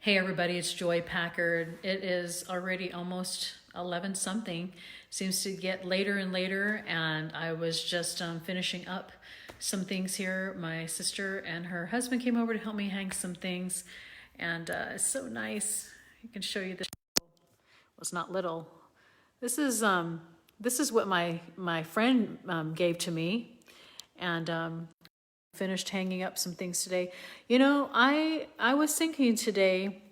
Hey everybody, it's Joy Packard. It is already almost 11 something. Seems to get later and later, and I was just finishing up some things here. My sister and her husband came over to help me hang some things, and it's so nice. I can show you this. Well, it's not little. This is what my friend gave to me, and finished hanging up some things today. I was thinking today,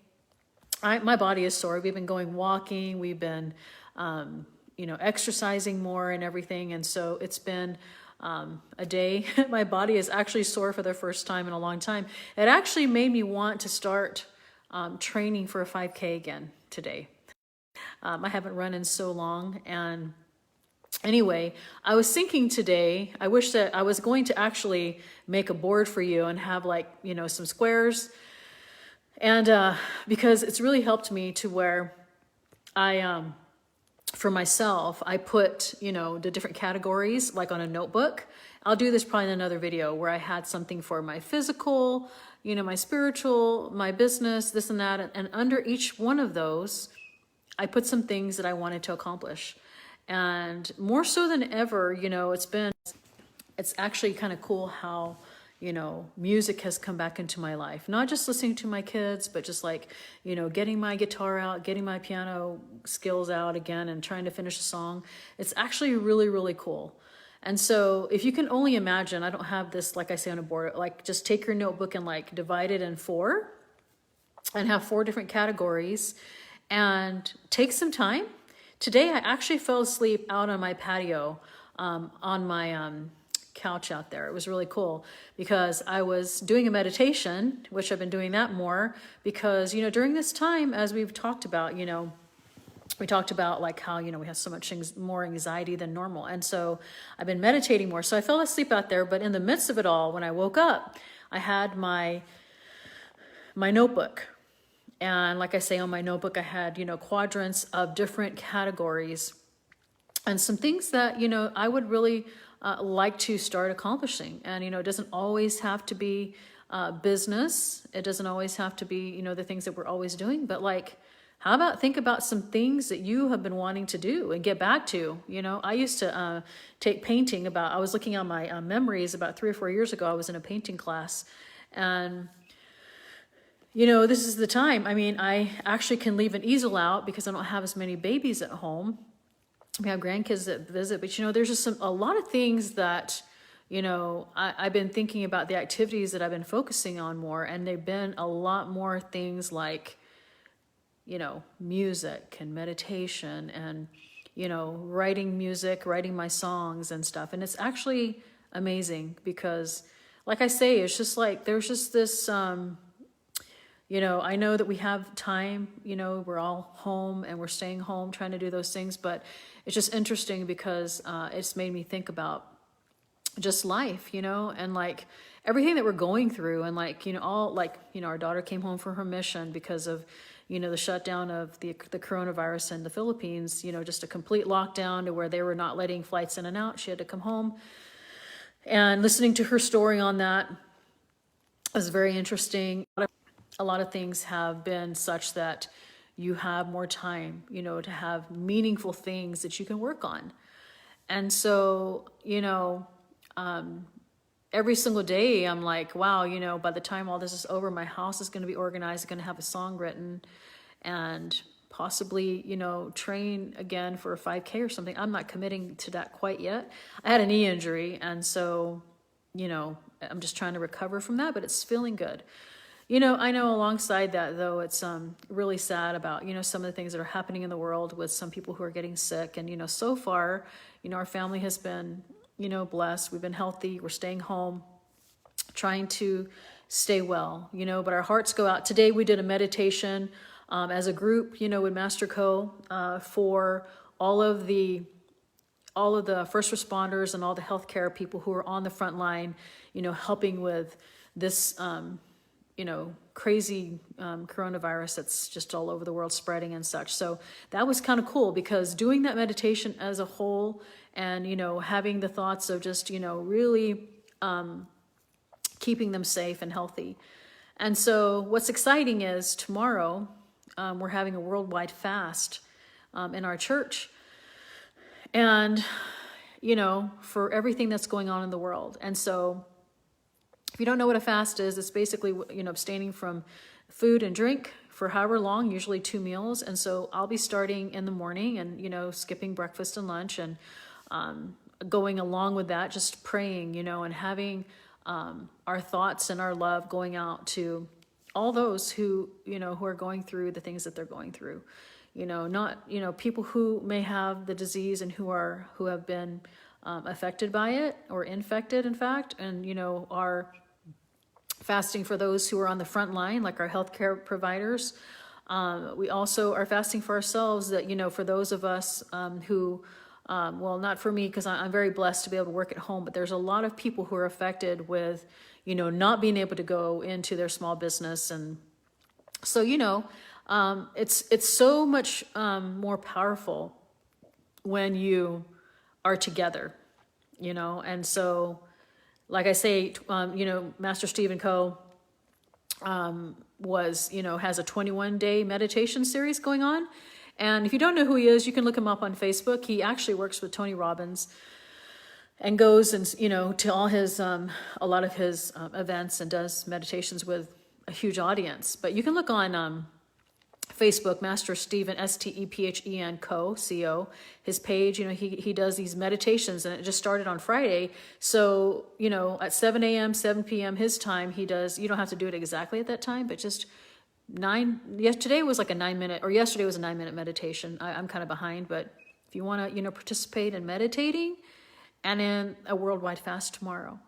my body is sore. We've been going walking, we've been exercising more and everything, and so it's been a day. My body is actually sore for the first time in a long time. It actually made me want to start training for a 5K again today. I haven't run in so long, and anyway, I was thinking today, I wish that I was going to actually make a board for you and have some squares. And because it's really helped me to where for myself, I put, the different categories like on a notebook. I'll do this probably in another video where I had something for my physical, my spiritual, my business, this and that. And under each one of those, I put some things that I wanted to accomplish. And more so than ever, it's actually kind of cool how, music has come back into my life. Not just listening to my kids, but just getting my guitar out, getting my piano skills out again and trying to finish a song. It's actually really, really cool. And so if you can only imagine, I don't have this, like I say on a board, just take your notebook and divide it in 4 and have 4 different categories and take some time. Today, I actually fell asleep out on my patio on my couch out there. It was really cool because I was doing a meditation, which I've been doing that more because, during this time, as we've talked about, we talked about how, we have so much more anxiety than normal. And so I've been meditating more. So I fell asleep out there, but in the midst of it all, when I woke up, I had my notebook. And like I say, on my notebook, I had, quadrants of different categories and some things that, I would really like to start accomplishing. And, it doesn't always have to be business. It doesn't always have to be, the things that we're always doing. But how about think about some things that you have been wanting to do and get back to? I used to take painting I was looking at my memories about 3 or 4 years ago. I was in a painting class and this is the time. I mean, I actually can leave an easel out because I don't have as many babies at home. We have grandkids that visit, but there's just a lot of things that, I've been thinking about the activities that I've been focusing on more, and they've been a lot more things like, music and meditation and, writing music, writing my songs and stuff. And it's actually amazing because, like I say, it's just there's just this, I know that we have time, we're all home and we're staying home trying to do those things, but it's just interesting because it's made me think about just life, and everything that we're going through and our daughter came home from her mission because of, the shutdown of the coronavirus in the Philippines, just a complete lockdown to where they were not letting flights in and out. She had to come home, and listening to her story on that was very interesting. A lot of things have been such that you have more time, to have meaningful things that you can work on. And so, every single day I'm like, wow, by the time all this is over, my house is going to be organized, going to have a song written and possibly, train again for a 5K or something. I'm not committing to that quite yet. I had a knee injury. And so, I'm just trying to recover from that, but it's feeling good. I know alongside that, though, it's really sad about, some of the things that are happening in the world with some people who are getting sick. And, so far, our family has been, blessed. We've been healthy. We're staying home, trying to stay well, but our hearts go out. Today, we did a meditation as a group, with Master Co. For all of the first responders and all the healthcare people who are on the front line, helping with this, crazy coronavirus that's just all over the world spreading and such. So that was kind of cool because doing that meditation as a whole and, having the thoughts of just, really keeping them safe and healthy And so what's exciting is tomorrow, we're having a worldwide fast in our church. And, for everything that's going on in the world. And so if you don't know what a fast is, it's basically, abstaining from food and drink for however long, usually 2 meals. And so I'll be starting in the morning and, skipping breakfast and lunch and going along with that, just praying, and having our thoughts and our love going out to all those who are going through the things that they're going through. Not, people who may have the disease and who have been affected by it or infected, in fact, and, are fasting for those who are on the front line, like our healthcare providers. We also are fasting for ourselves that, for those of us who, well, not for me, because I'm very blessed to be able to work at home, but there's a lot of people who are affected with, not being able to go into their small business. And so, it's so much more powerful when you are together, and so, like I say, Master Stephen Coe has a 21-day meditation series going on. And if you don't know who he is, you can look him up on Facebook. He actually works with Tony Robbins and goes and, to all his, a lot of his events and does meditations with a huge audience. But you can look on Facebook, Master Stephen, Stephen Co, C-O, his page. He does these meditations, and it just started on Friday. So, at 7 a.m., 7 p.m. his time, he does, you don't have to do it exactly at that time, but just today was like a 9-minute, or yesterday was a 9-minute meditation. I'm kind of behind, but if you want to, participate in meditating and in a worldwide fast tomorrow,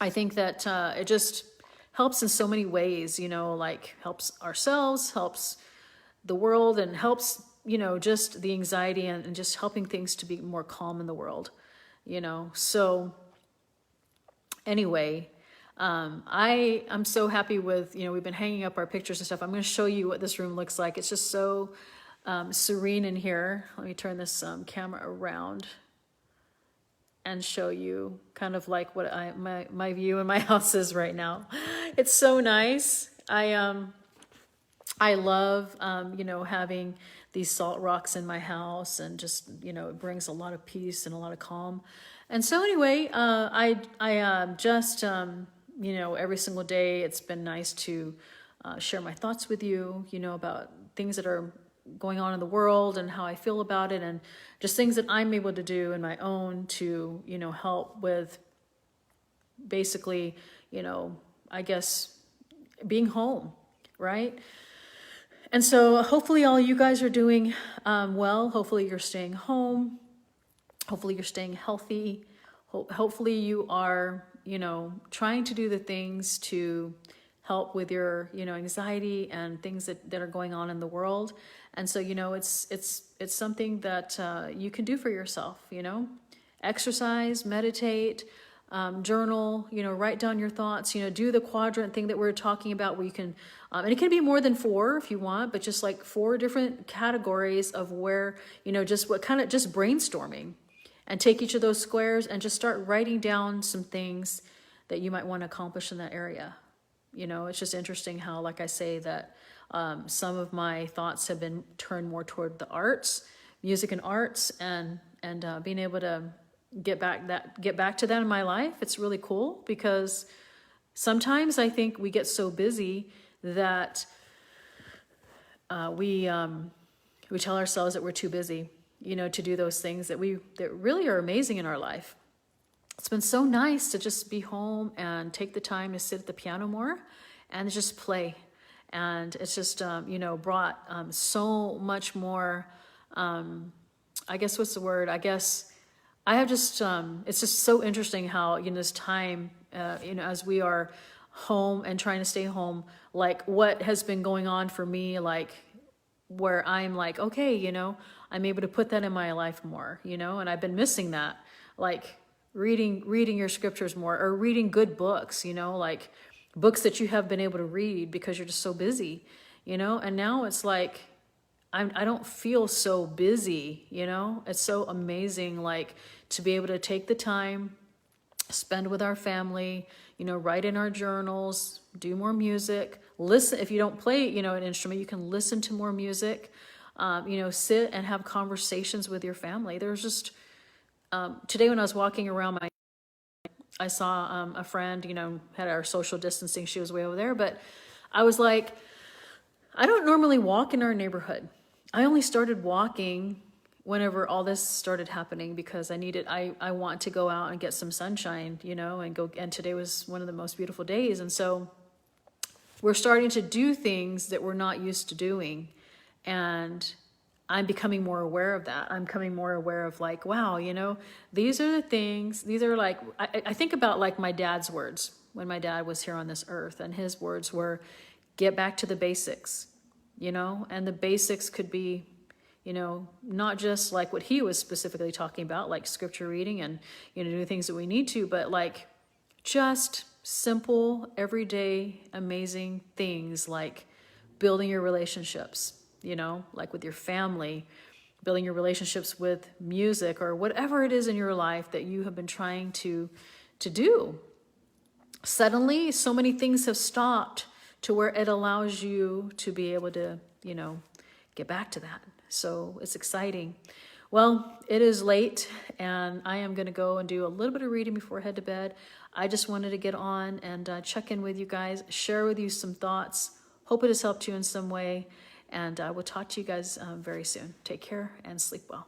I think that it just helps in so many ways, like helps ourselves, helps the world, and helps, just the anxiety and just helping things to be more calm in the world, So anyway, I'm so happy with, we've been hanging up our pictures and stuff. I'm going to show you what this room looks like. It's just so serene in here. Let me turn this camera around and show you kind of like what my view in my house is right now. It's so nice. I love, having these salt rocks in my house, and just, it brings a lot of peace and a lot of calm. And so anyway, I just, every single day, it's been nice to share my thoughts with you, about things that are going on in the world and how I feel about it, and just things that I'm able to do in my own to, help with basically, I guess being home, right? And so hopefully all you guys are doing well. Hopefully you're staying home. Hopefully you're staying healthy. Hopefully you are, trying to do the things to help with your, anxiety and things that are going on in the world. And so, it's something that you can do for yourself, exercise, meditate, journal, write down your thoughts, do the quadrant thing that we're talking about, where you can, and it can be more than 4 if you want, but just like 4 different categories of where, just what kind of just brainstorming, and take each of those squares and just start writing down some things that you might want to accomplish in that area. It's just interesting how, like I say, that some of my thoughts have been turned more toward the arts, music and arts, and being able to get back to that in my life. It's really cool, because sometimes I think we get so busy that we tell ourselves that we're too busy, to do those things that really are amazing in our life. It's been so nice to just be home and take the time to sit at the piano more and just play. And it's just, brought so much more, I guess, what's the word? I guess I have just, it's just so interesting how, this time, as we are home and trying to stay home, like what has been going on for me, like where I'm like, okay, I'm able to put that in my life more, and I've been missing that, like reading your scriptures more, or reading good books, like books that you have been able to read because you're just so busy, and now it's like, I don't feel so busy, it's so amazing, like to be able to take the time, spend with our family, write in our journals, do more music, listen. If you don't play, an instrument, you can listen to more music, sit and have conversations with your family. There's just, today when I was walking around I saw a friend, had our social distancing. She was way over there, but I was like, I don't normally walk in our neighborhood. I only started walking whenever all this started happening because I want to go out and get some sunshine, and today was one of the most beautiful days. And so we're starting to do things that we're not used to doing. And I'm becoming more aware of that. I'm becoming more aware of like, wow, these are the things, these are like, I think about like my dad's words when my dad was here on this earth, and his words were, get back to the basics, and the basics could be, not just like what he was specifically talking about, like scripture reading and, doing things that we need to, but like just simple, everyday, amazing things like building your relationships, like with your family, building your relationships with music or whatever it is in your life that you have been trying to do. Suddenly, so many things have stopped to where it allows you to be able to, get back to that. So it's exciting. Well, it is late and I am going to go and do a little bit of reading before I head to bed. I just wanted to get on and check in with you guys, share with you some thoughts. Hope it has helped you in some way. And we'll talk to you guys very soon. Take care and sleep well.